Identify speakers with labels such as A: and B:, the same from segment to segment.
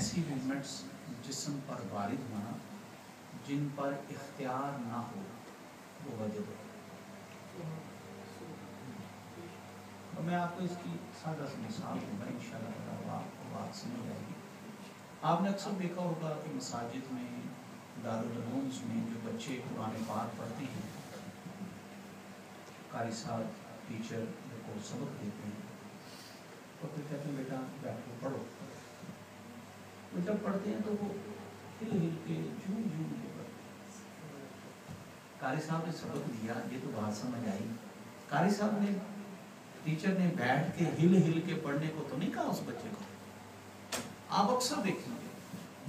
A: ایسی موومنٹس جسم پر وارد ہونا جن پر اختیار نہ ہو وہ وجد ہے. اور میں آپ کو اس کی سادہ سی مثال دوں گا، انشاءاللہ آپ کو بات سمجھ آئے گی. آپ نے اکثر دیکھا ہوگا کہ مساجد میں، دارالعلوم میں جو بچے قرآن پاک پڑھتے ہیں، قاری صاحب ٹیچر کو سبق دیتے ہیں اور پھر کہتے ہیں بیٹا بیٹھو پڑھو. وہ جب پڑھتے ہیں تو وہ ہل ہل کے جھوم جھوم کے پڑھتے ہیں. قاری صاحب نے سبق دیا، یہ تو بات سمجھ آئی. قاری صاحب نے، ٹیچر نے بیٹھ کے ہل ہل کے پڑھنے کو تو نہیں کہا اس بچے کو. آپ اکثر دیکھیں گے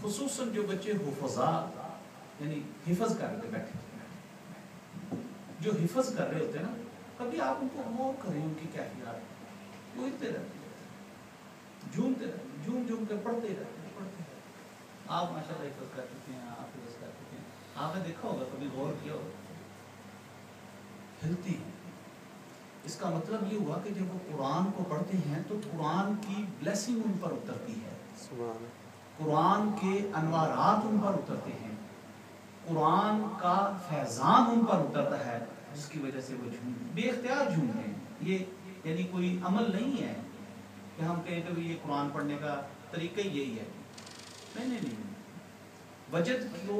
A: خصوصاً جو بچے حفظاء یعنی حفظ کر کے بیٹھے، جو حفظ کر رہے ہوتے ہیں نا، کبھی آپ ان کو غور کریں ان کی کیفیات، وہ اتنے رہتے ہیں، جھومتے رہتے ہیں، جھوم جھوم کے پڑھتے رہتے ہیں، پڑھتے رہتے ہیں. آپ ماشاء اللہ حفظ کر چکے ہیں، آپ حفظ کر چکے ہیں، آپ نے دیکھا ہوگا، کبھی غور کیا ہوگا، ہلتی ہیں. اس کا مطلب یہ ہوا کہ جب وہ قرآن کو پڑھتے ہیں تو قرآن کی بلیسنگ ان پر اترتی ہے، قرآن کے انوارات ان پر اترتے ہیں، قرآن کا فیضان ان پر اترتا ہے، جس کی وجہ سے وہ بے اختیار جھومتے ہیں. یہ یعنی کوئی عمل نہیں ہے کہ ہم کہیں کہ یہ قرآن پڑھنے کا طریقہ ہی یہی ہے. نہیں. وجد کو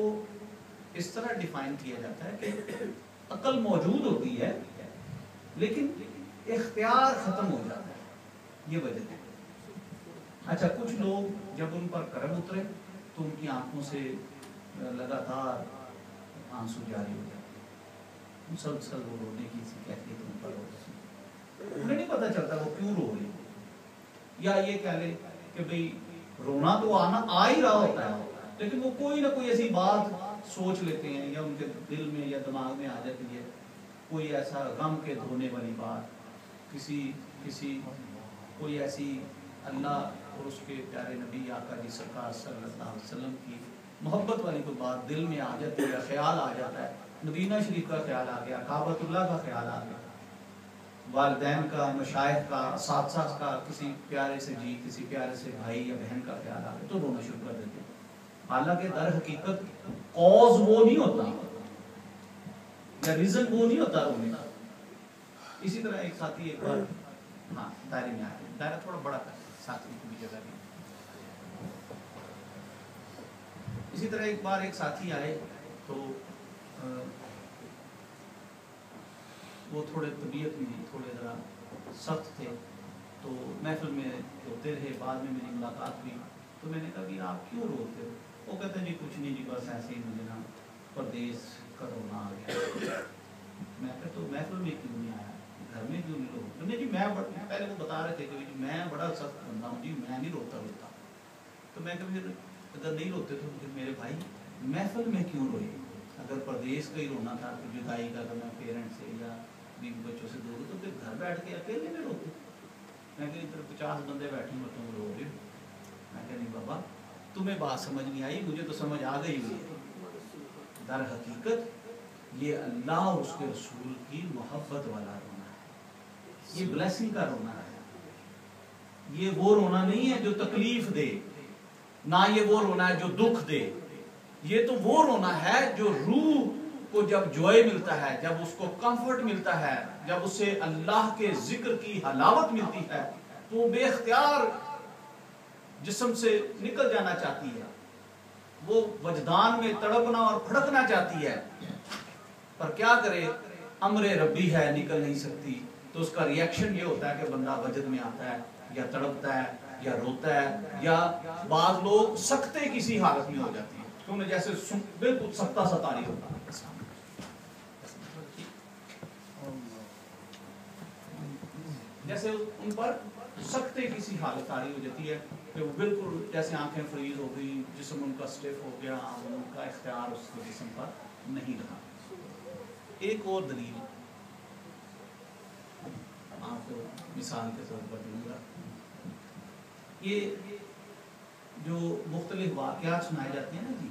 A: اس طرح ڈیفائن کیا جاتا ہے کہ عقل موجود ہوتی ہے لیکن اختیار ختم ہو جاتا ہے، یہ وجہ ہے. اچھا، کچھ لوگ جب ان پر کرم اترے تو ان کی آنکھوں سے لگاتار آنسو جاری ہو جاتے ہیں، مسلسل وہ رونے کی سی کیفیت ان پر ہوتی ہے. انہیں نہیں پتہ چلتا وہ کیوں رو رہے، یا یہ کہہ لے کہ بھئی رونا تو آ ہی رہا ہوتا ہے لیکن وہ کوئی نہ کوئی ایسی بات سوچ لیتے ہیں یا ان کے دل میں یا دماغ میں آ جاتی ہے، کوئی ایسا غم کے دھونے والی بات، کسی کوئی ایسی اللہ اور اس کے پیارے نبی آقا جی سرکار صلی اللہ علیہ وسلم کی محبت والی کوئی بات دل میں آ جاتی ہے، خیال آ جاتا ہے، مدینہ شریف کا خیال آ گیا، کعبۃ اللہ کا خیال آ گیا، والدین کا، مشائخ کا، اساتذہ کا، کسی پیارے سے جی، کسی پیارے سے بھائی یا بہن کا خیال آ گیا تو رونا شروع کر دیتے ہیں. حالانکہ در حقیقت کوز وہ نہیں ہوتا یا ریزن وہ نہیں ہوتا رونے کا. اسی طرح ایک ساتھی ایک بار، ہاں دائرے میں آتے ہیں، دائرہ تھوڑا بڑا کرتے ہیں، ساتھی کی بھی جگہ نہیں. اسی طرح ایک بار ایک ساتھی آئے تو وہ تھوڑے طبیعت میں تھوڑے ذرا سخت تھے، تو محفل میں روتے رہے. بعد میں میری ملاقات ہوئی تو میں نے کہا کہ آپ کیوں روتے ہو؟ وہ کہتے ہیں جی کچھ نہیں جی، بس ایسے ہی مجھے نا پردیس کا رونا آ گیا. میں کہا تو محفل میں کیوں نہیں آیا، گھر میں کیوں نہیں رو؟ نہیں جی میں پہلے وہ بتا رہے تھے کہ میں بڑا سخت بندہ ہوں جی، میں نہیں روتا. تو میں کہ پھر اگر نہیں روتے تو پھر میرے بھائی محفل میں کیوں روئے؟ اگر پردیس کا ہی رونا تھا، پھر جدائی کا کرنا پیرنٹ سے یا بیوی بچوں سے دور، تو پھر گھر بیٹھ کے اکیلے میں روتے. میں کہ ادھر 50 بندے بیٹھے ہوتے ہیں رو رہے. میں کہ نہیں بابا، تمہیں بات سمجھ نہیں آئی، مجھے تو سمجھ آ گئی ہوئی ہے. در حقیقت یہ اللہ اور اس کے رسول کی محبت والا رونا ہے، یہ بلیسنگ کا رونا ہے. یہ وہ رونا نہیں ہے جو تکلیف دے، نہ یہ وہ رونا ہے جو دکھ دے. یہ تو وہ رونا ہے جو روح کو جب جوائے ملتا ہے، جب اس کو کمفرٹ ملتا ہے، جب اسے اللہ کے ذکر کی حلاوت ملتی ہے تو وہ بے اختیار جسم سے نکل جانا چاہتی ہے، وہ وجدان میں تڑپنا اور پھڑکنا چاہتی ہے، پر کیا کرے، امر ربی ہے، نکل نہیں سکتی. تو اس کا ریئیکشن یہ ہوتا ہے کہ بندہ وجد میں آتا ہے، یا تڑپتا ہے، یا روتا ہے، یا بعض لوگ سکتے کسی حالت میں ہو جاتی ہیں، تو انہیں جیسے بالکل سکتا ستاری ہوتا ہے، جیسے ان پر سکتے کسی حالت تاری ہو جاتی ہے کہ وہ بالکل جیسے آنکھیں فریز ہو گئی، جسم ان کا سٹیف ہو گیا، ان کا اختیار اس کے جسم پر نہیں رہا. ایک اور دلیل آپ کو مثال کے طور پر دوں گا. یہ جو مختلف واقعات سنائے جاتے ہیں نا جی،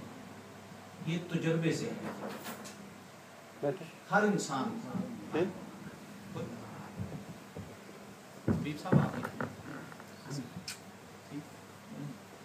A: یہ تجربے سے ہر انسان بیچ صاحب آپ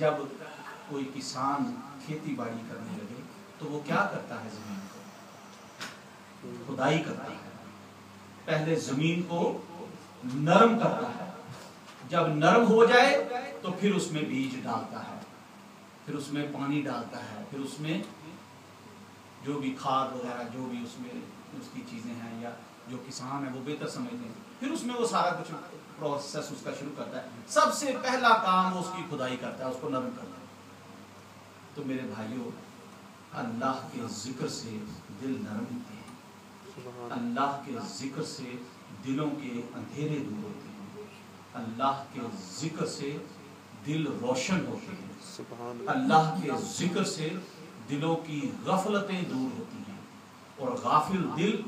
A: جب کوئی کسان کھیتی باڑی کرنے لگے تو وہ کیا کرتا ہے؟ زمین کو کھدائی کرتا ہے، پہلے زمین کو نرم کرتا ہے، جب نرم ہو جائے تو پھر اس میں بیج ڈالتا ہے، پھر اس میں پانی ڈالتا ہے، پھر اس میں جو بھی کھاد وغیرہ جو بھی اس میں اس کی چیزیں ہیں یا جو کسان ہے وہ بہتر سمجھتے ہیں، پھر اس میں وہ سارا کچھ پروسیس اس کا شروع کرتا ہے۔ سب سے پہلا کام اس کی کھدائی کرتا ہے، اس کو نرم کرتا ہے۔ تو میرے بھائیوں، اللہ کے ذکر سے دل نرم ہوتے ہیں، اللہ کے ذکر سے دلوں کے اندھیرے دور ہوتے ہیں، اللہ کے ذکر سے دل روشن ہوتے ہیں، اللہ کے ذکر سے دلوں کی غفلتیں دور ہوتی ہیں، اور غافل دل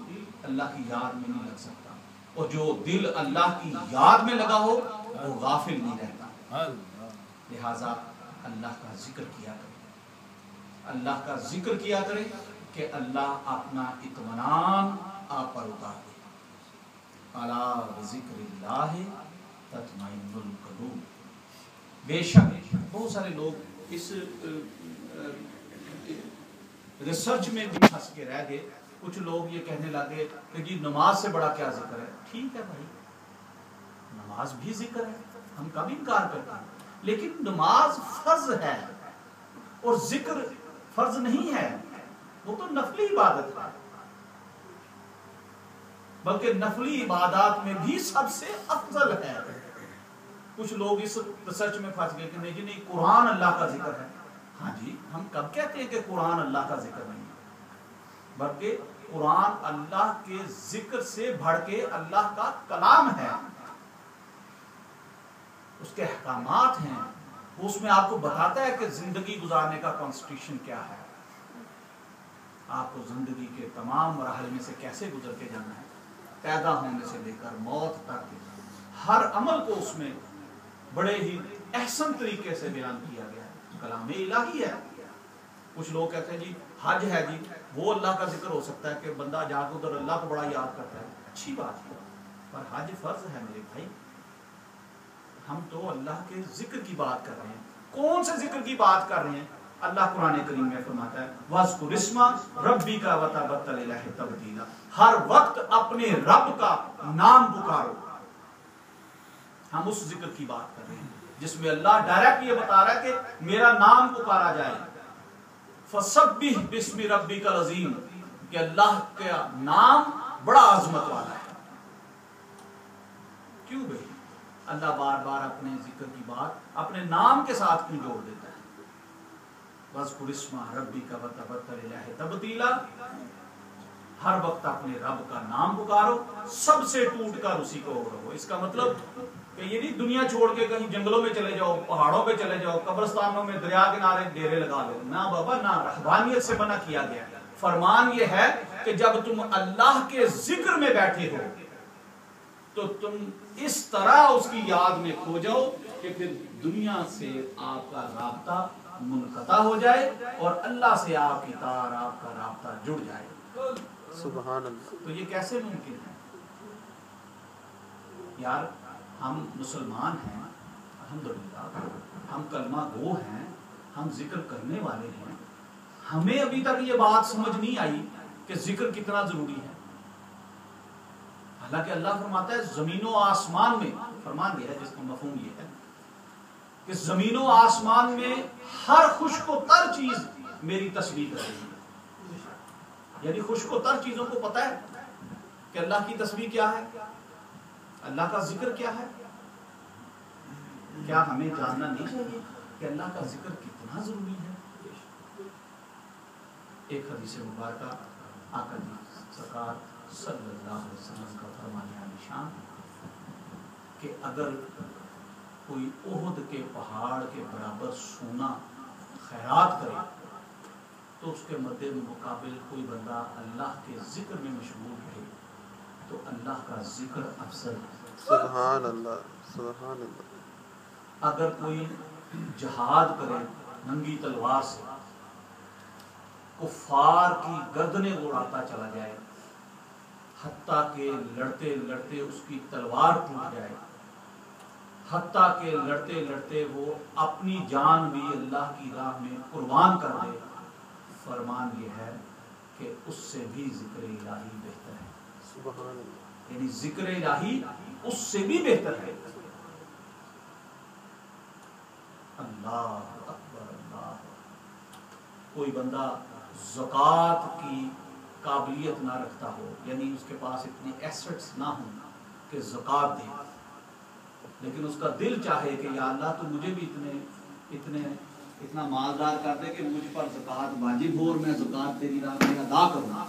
A: اللہ کی یاد میں نہیں لگ سکتا، اور جو دل اللہ کی یاد میں لگا ہو وہ غافل نہیں رہتا۔ لہٰذا اللہ کا ذکر کیا کرے، اللہ کا ذکر کیا کرے کہ اللہ اپنا اطمینان آپ پر اتار دے۔ الا بذکر اللہ تطمئن القلوب۔ بے شک بہت سارے لوگ اس ریسرچ میں بھی پھنس کے رہ گئے۔ کچھ لوگ یہ کہنے لگے کہ جی نماز سے بڑا کیا ذکر ہے۔ ٹھیک ہے بھائی، نماز بھی ذکر ہے، ہم کب انکار کرتے ہیں، لیکن نماز فرض ہے اور ذکر فرض نہیں ہے، وہ تو نفلی عبادت ہے، بلکہ نفلی عبادات میں بھی سب سے افضل ہے۔ کچھ لوگ اس ریسرچ میں پھنس گئے کہ نہیں جی نہیں، قرآن اللہ کا ذکر ہے۔ ہاں جی، ہم کب کہتے ہیں کہ قرآن اللہ کا ذکر نہیں ہے، بلکہ قرآن اللہ کے ذکر سے بڑھ کے اللہ کا کلام ہے، اس کے احکامات ہیں، اس میں آپ کو بتاتا ہے کہ زندگی گزارنے کا کانسٹیٹیوشن کیا ہے، آپ کو زندگی کے تمام مراحل میں سے کیسے گزر کے جانا ہے، پیدا ہونے سے لے کر موت تک ہر عمل کو اس میں بڑے ہی احسن طریقے سے بیان کیا گیا ہے، کلام الہی ہے۔ کچھ لوگ کہتے ہیں جی حج ہے جی، وہ اللہ کا ذکر ہو سکتا ہے کہ بندہ جا کے ادھر اللہ کو بڑا یاد کرتا ہے، اچھی بات ہے، پر حج فرض ہے میرے بھائی۔ ہم تو اللہ کے ذکر کی بات کر رہے ہیں۔ کون سے ذکر کی بات کر رہے ہیں؟ اللہ قرآن کریم میں فرماتا ہے وَاذْكُرِ اسْمَ رَبِّكَ وَتَبَتَّلْ إِلَيْهِ تَبْتِيلًا، ہر وقت اپنے رب کا نام پکارو۔ ہم اس ذکر کی بات کر رہے ہیں جس میں اللہ ڈائریکٹ یہ بتا رہا ہے کہ میرا نام پکارا جائے۔ فَسَبِّحْ بِاسْمِ رَبِّكَ الْعَظِيمِ، کہ اللہ کا نام بڑا عظمت والا ہے۔ کیوں بھائی اللہ بار بار اپنے ذکر کی بات اپنے نام کے ساتھ کیوں جوڑ دیتا ہے؟ وَاذْكُرِ اسْمَ رَبِّكَ وَتَبَتَّلْ إِلَيْهِ تَبْتِيلًا، ہر وقت اپنے رب کا نام پکارو، سب سے ٹوٹ کر اسی کو رہو۔ اس کا مطلب کہ یہ نہیں دنیا چھوڑ کے کہیں جنگلوں میں چلے جاؤ، پہاڑوں پہ چلے جاؤ، قبرستانوں میں دریا کنارے ڈیرے لگا لو، نہ بابا، نہ، رہبانیت سے منع کیا گیا۔ فرمان یہ ہے کہ جب تم اللہ کے ذکر میں بیٹھے ہو تو تم اس طرح اس کی یاد میں کھو جاؤ کہ پھر دنیا سے آپ کا رابطہ منقطع ہو جائے اور اللہ سے آپ کی تار، آپ کا رابطہ جڑ جائے۔ سبحان اللہ۔ تو یہ کیسے ممکن ہے یار؟ ہم مسلمان ہیں الحمدللہ، ہم کلمہ گو ہیں، ہم ذکر کرنے والے ہیں، ہمیں ابھی تک یہ بات سمجھ نہیں آئی کہ ذکر کتنا ضروری ہے۔ حالانکہ اللہ فرماتا ہے زمین و آسمان میں، فرمان دیا ہے جس کا مفہوم یہ ہے کہ زمین و آسمان میں ہر خشک و تر چیز میری تسبیح کر رہی ہے۔ یعنی خشک و تر چیزوں کو پتہ ہے کہ اللہ کی تسبیح کیا ہے، اللہ کا ذکر کیا ہے۔ کیا ہمیں جاننا نہیں چاہیے کہ اللہ کا ذکر کتنا ضروری ہے؟ ایک حدیث مبارکہ آقا جی سرکار صلی اللہ علیہ وسلم کا فرمان نشان کہ اگر کوئی احد کے پہاڑ کے برابر سونا خیرات کرے تو اس کے مد مقابل کوئی بندہ اللہ کے ذکر میں مشغول رہے تو اللہ کا ذکر افضل ہے۔ سبحان اللہ، سبحان اللہ۔ اگر کوئی جہاد کرے ننگی تلوار سے، کفار کی گردنیں اڑاتا چلا جائے حتیٰ کہ لڑتے لڑتے اس کی تلوار ٹوٹ جائے، حتیٰ کہ لڑتے لڑتے وہ اپنی جان بھی اللہ کی راہ میں قربان کر دے، فرمان یہ ہے کہ اس سے بھی ذکر الہی بہتر ہے. سبحان اللہ. یعنی ذکر الہی اس سے بھی بہتر ہے. اللہ اکبر اللہ. کوئی بندہ زکوٰۃ کی قابلیت نہ رکھتا ہو، یعنی اس کے پاس اتنے ایسٹس نہ ہوں کہ زکوٰۃ دے، لیکن اس کا دل چاہے کہ یا اللہ تو مجھے بھی اتنا مالدار کر دے کہ مجھ پر زکوٰۃ واجب ہو اور میں زکوٰۃ تیری راہ میں ادا کروں.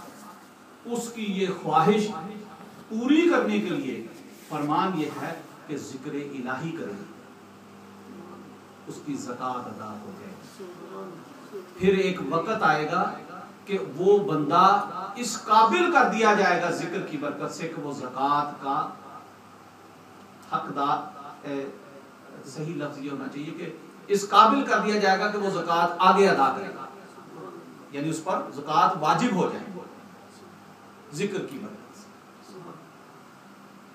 A: اس کی یہ خواہش پوری کرنے کے لیے فرمان یہ ہے کہ ذکر الہی کرے، اس کی زکوٰۃ ادا ہو جائے. پھر ایک وقت آئے گا کہ وہ بندہ اس قابل کر دیا جائے گا ذکر کی برکت سے کہ وہ زکوٰۃ کا حقدار، صحیح لفظ یہ ہونا چاہیے کہ اس قابل کر دیا جائے گا کہ وہ زکوٰۃ آگے ادا کرے گا، یعنی اس پر زکوٰۃ واجب ہو جائے ذکر کی برکت سے.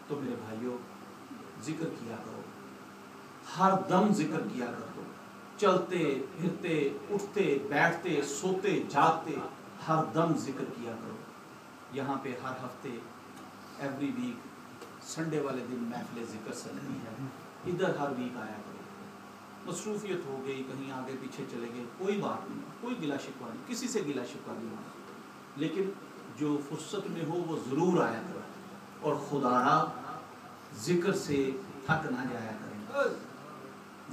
A: تو میرے بھائیوں ذکر کیا کرو، ہر دم ذکر کیا کرو، چلتے پھرتے اٹھتے بیٹھتے سوتے جاگتے ہر دم ذکر کیا کرو. یہاں پہ ہر ہفتے ایوری ویک سنڈے والے دن محفل ذکر چلتی ہے، ادھر ہر ویک آیا کرو. مصروفیت ہو گئی، کہیں آگے پیچھے چلے گئے، کوئی بات نہیں، کوئی گلا شکوہ نہیں، کسی سے گلا شکوہ نہیں ہونا، لیکن جو فرصت میں ہو وہ ضرور آیا کرو. اور خدارا ذکر سے تھک نہ جایا کریں،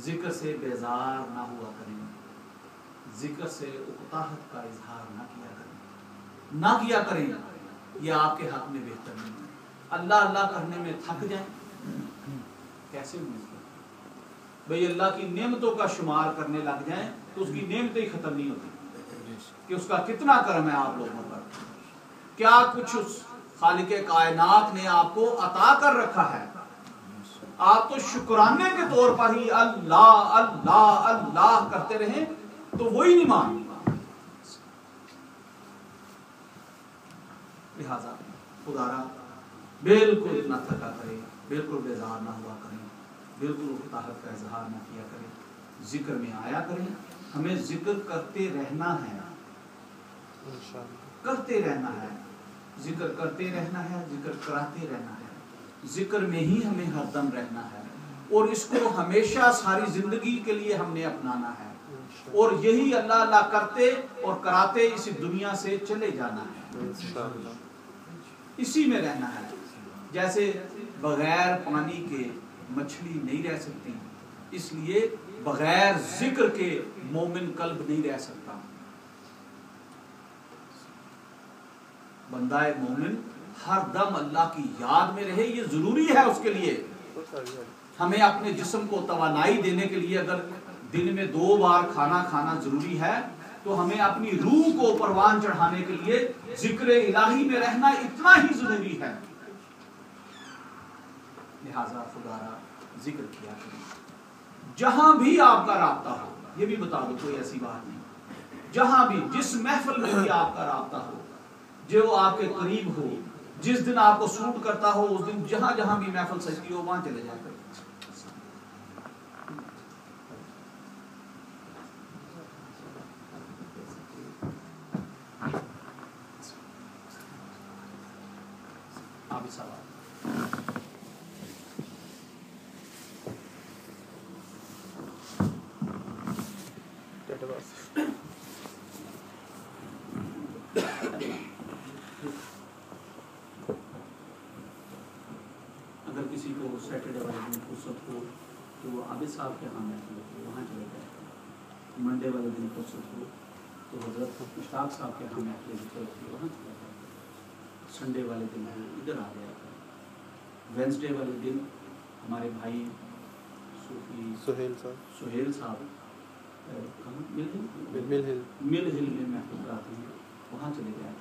A: ذکر سے بیزار نہ ہوا کریں، ذکر سے اکتاہٹ کا اظہار نہ کیا کریں. یہ آپ کے حق میں بہتر نہیں ہے. اللہ کرنے میں تھک جائیں، کیسے امید کریں؟ بھئی اللہ کی نعمتوں کا شمار کرنے لگ جائیں تو اس کی نعمتیں ہی ختم نہیں ہوتی کہ اس کا کتنا کرم ہے آپ لوگوں پر، کیا کچھ اس خالق کائنات نے آپ کو عطا کر رکھا ہے. آپ تو شکرانے کے طور پر ہی اللہ اللہ اللہ کرتے رہیں تو وہی نہیں مان. لہذا خدارا بالکل نہ تھکا کرے، بالکل بیزار نہ ہوا کریں، بالکل اکتاہٹ کا اظہار نہ کیا کریں، ذکر میں آیا کریں. ہمیں ذکر کرتے رہنا ہے، کرتے رہنا ہے، ذکر کرتے رہنا ہے، ذکر کراتے رہنا ہے، ذکر میں ہی ہمیں ہر دم رہنا ہے، اور اس کو ہمیشہ ساری زندگی کے لیے ہم نے اپنانا ہے، اور یہی اللہ اللہ کرتے اور کراتے اسی دنیا سے چلے جانا ہے، اسی میں رہنا ہے. جیسے بغیر پانی کے مچھلی نہیں رہ سکتی، اس لیے بغیر ذکر کے مومن قلب نہیں رہ سکتا. بندہ مومن ہر دم اللہ کی یاد میں رہے، یہ ضروری ہے اس کے لیے. ہمیں اپنے جسم کو توانائی دینے کے لیے اگر دن میں 2 بار کھانا کھانا ضروری ہے تو ہمیں اپنی روح کو پروان چڑھانے کے لیے ذکر الہی میں رہنا اتنا ہی ضروری ہے. لہذا خدارا ذکر کیا کریں. جہاں بھی آپ کا رابطہ ہو، یہ بھی بتا دو، کوئی ایسی بات نہیں، جہاں بھی جس محفل میں بھی آپ کا رابطہ ہو، جو آپ کے قریب ہو، جس دن آپ کو سوٹ کرتا ہو اس دن جہاں جہاں بھی محفل سجتی ہو وہاں چلے جا کر. اگر کسی کو سیٹرڈے والے دن فرصت ہو تو وہ عابد صاحب کے ہاں محفل ہوتی ہے، وہاں چلے جائے. منڈے والے دن فرصت ہو تو حضرت مشتاق صاحب کے ہاں محفل ہوتی ہے، وہاں چلے جائے. سنڈے والے دن ہے ادھر آ جائے. وینسڈے والے دن ہمارے بھائی صوفی سہیل صاحب مل ہل میں محفل کراتے ہیں، وہاں چلے جائے.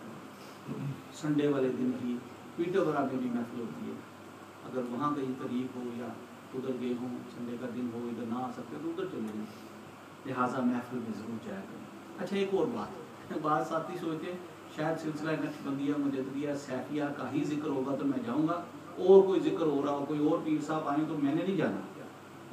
A: سنڈے والے دن ہی پیٹربرا میں بھی محفل ہوتی ہے، اگر وہاں کہیں قریب ہو یا ادھر گئے ہوں، سنڈے کا دن ہو ادھر نہ آ سکتے تو ادھر چلے جائیں. لہٰذا محفل میں ضرور جایا کریں. اچھا ایک اور بات، بعض ساتھی سوچتے شاید سلسلہ نقشبندیہ مجددیہ سیفیہ کا ہی ذکر ہوگا تو میں جاؤں گا، اور کوئی ذکر ہو رہا ہو، کوئی اور پیر صاحب آئیں تو میں نے نہیں جانا.